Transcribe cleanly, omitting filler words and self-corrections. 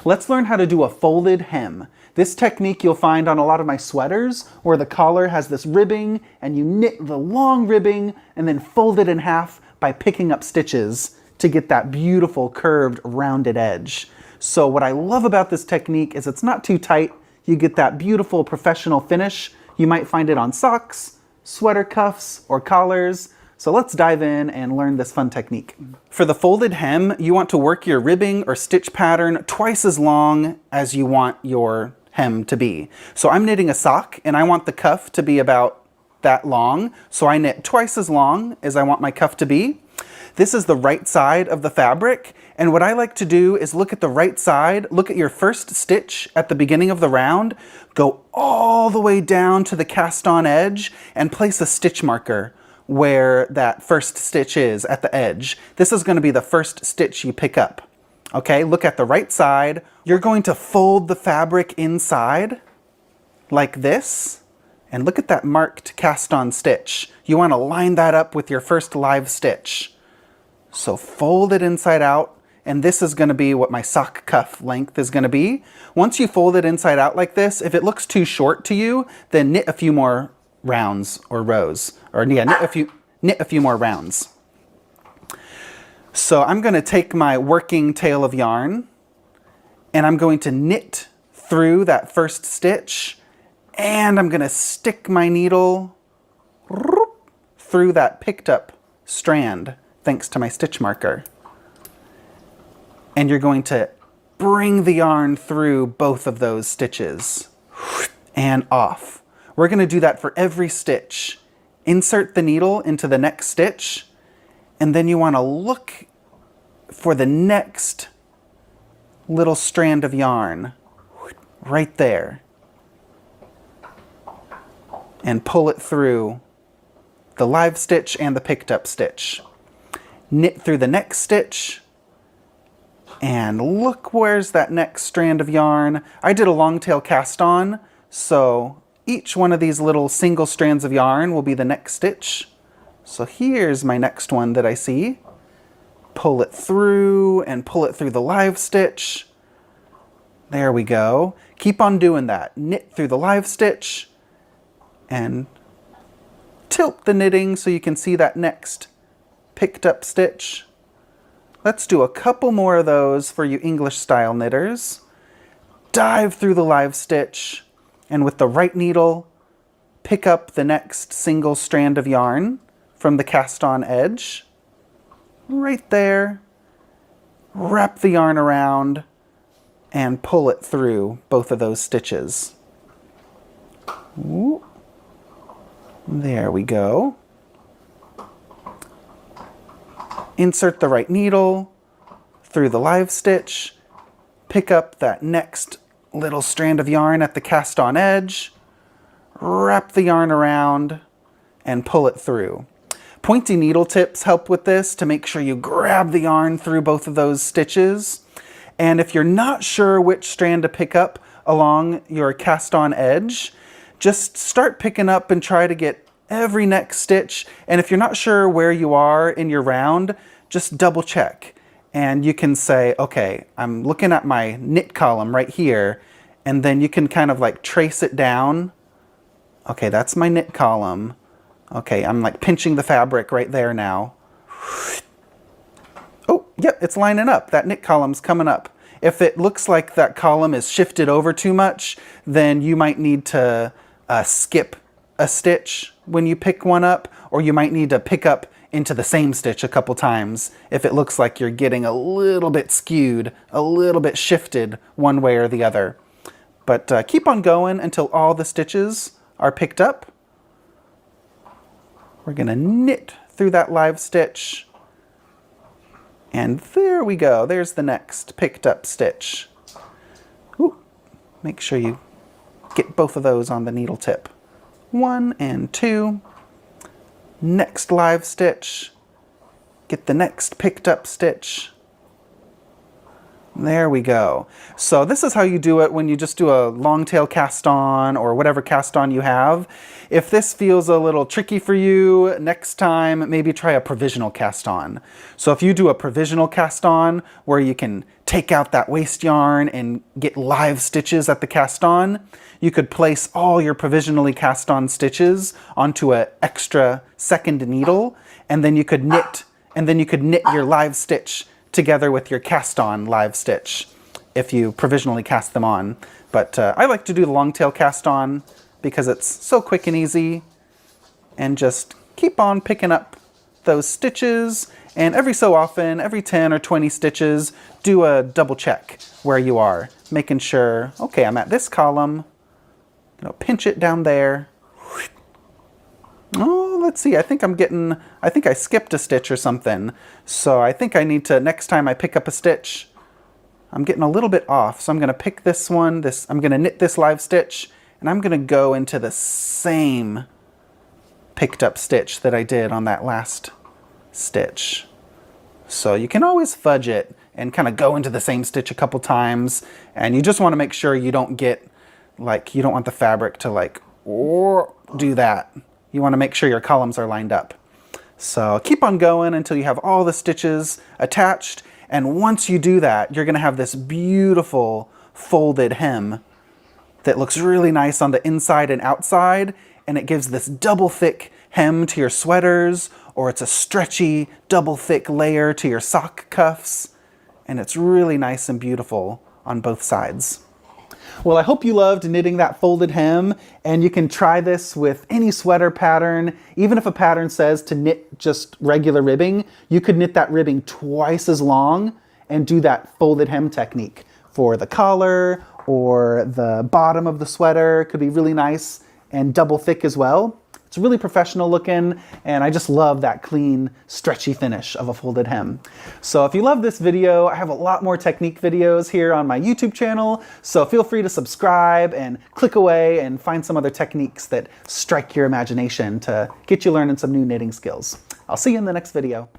Let's learn how to do a folded hem. This technique you'll find on a lot of my sweaters where the collar has this ribbing and you knit the long ribbing and then fold it in half by picking up stitches to get that beautiful curved rounded edge. So what I love about this technique is it's not too tight. You get that beautiful professional finish. You might find it on socks, sweater cuffs, or collars. So let's dive in and learn this fun technique. For the folded hem, you want to work your ribbing or stitch pattern twice as long as you want your hem to be. So I'm knitting a sock and I want the cuff to be about that long. So I knit twice as long as I want my cuff to be. This is the right side of the fabric. And what I like to do is look at the right side, look at your first stitch at the beginning of the round, go all the way down to the cast on edge and place a stitch marker where that first stitch is at the edge. This is going to be the first stitch you pick up. Okay, look at the right side. You're going to fold the fabric inside like this. And look at that marked cast on stitch. You want to line that up with your first live stitch. So fold it inside out. And this is going to be what my sock cuff length is going to be. Once you fold it inside out like this, if it looks too short to you, then knit a few more rounds or rows, or yeah, knit a few more rounds. So I'm going to take my working tail of yarn and I'm going to knit through that first stitch and I'm going to stick my needle through that picked up strand thanks to my stitch marker. And you're going to bring the yarn through both of those stitches and off. We're going to do that for every stitch. Insert the needle into the next stitch, and then you want to look for the next little strand of yarn right there and pull it through the live stitch and the picked up stitch. Knit through the next stitch and look where's that next strand of yarn. I did a long tail cast on, so each one of these little single strands of yarn will be the next stitch. So here's my next one that I see. Pull it through and pull it through the live stitch. There we go. Keep on doing that. Knit through the live stitch and tilt the knitting so you can see that next picked up stitch. Let's do a couple more of those for you English style knitters. Dive through the live stitch. And with the right needle, pick up the next single strand of yarn from the cast on edge. Right there. Wrap the yarn around and pull it through both of those stitches. Ooh. There we go. Insert the right needle through the live stitch. Pick up that next little strand of yarn at the cast on edge, wrap the yarn around, and pull it through. Pointy needle tips help with this to make sure you grab the yarn through both of those stitches. And if you're not sure which strand to pick up along your cast on edge, just start picking up and try to get every next stitch. And if you're not sure where you are in your round, just double check. And you can say, okay, I'm looking at my knit column right here, and then you can kind of like trace it down. Okay, that's my knit column. Okay, I'm like pinching the fabric right there now. Oh, yep, it's lining up. That knit column's coming up. If it looks like that column is shifted over too much, then you might need to skip a stitch when you pick one up, or you might need to pick up into the same stitch a couple times if it looks like you're getting a little bit skewed, a little bit shifted one way or the other. But keep on going until all the stitches are picked up. We're going to knit through that live stitch. And there we go. There's the next picked up stitch. Ooh, make sure you get both of those on the needle tip. 1 and 2. Next live stitch, get the next picked up stitch. There we go. So this is how you do it when you just do a long tail cast on or whatever cast on you have. If this feels a little tricky for you, next time maybe try a provisional cast on. So if you do a provisional cast on where you can take out that waste yarn and get live stitches at the cast on, you could place all your provisionally cast on stitches onto an extra second needle, and then you could knit your live stitch together with your cast on live stitch if you provisionally cast them on. But I like to do the long tail cast on because it's so quick and easy, and just keep on picking up those stitches, and every so often, every 10 or 20 stitches, do a double check where you are, making sure, okay, I'm at this column, pinch it down there. Oh, let's see, I think I skipped a stitch or something, so I think I need to, next time I pick up a stitch, I'm getting a little bit off, so I'm going to pick this one, I'm going to knit this live stitch, and I'm going to go into the same picked up stitch that I did on that last stitch. So you can always fudge it and kind of go into the same stitch a couple times, and you just want to make sure you don't get, you don't want the fabric to do that. You want to make sure your columns are lined up. So keep on going until you have all the stitches attached, and once you do that, you're going to have this beautiful folded hem that looks really nice on the inside and outside, and it gives this double thick hem to your sweaters, or it's a stretchy double thick layer to your sock cuffs, and it's really nice and beautiful on both sides. Well, I hope you loved knitting that folded hem, and you can try this with any sweater pattern. Even if a pattern says to knit just regular ribbing, you could knit that ribbing twice as long and do that folded hem technique for the collar or the bottom of the sweater. It could be really nice and double thick as well. It's really professional looking, and I just love that clean, stretchy finish of a folded hem. So if you love this video, I have a lot more technique videos here on my YouTube channel, so feel free to subscribe and click away and find some other techniques that strike your imagination to get you learning some new knitting skills. I'll see you in the next video.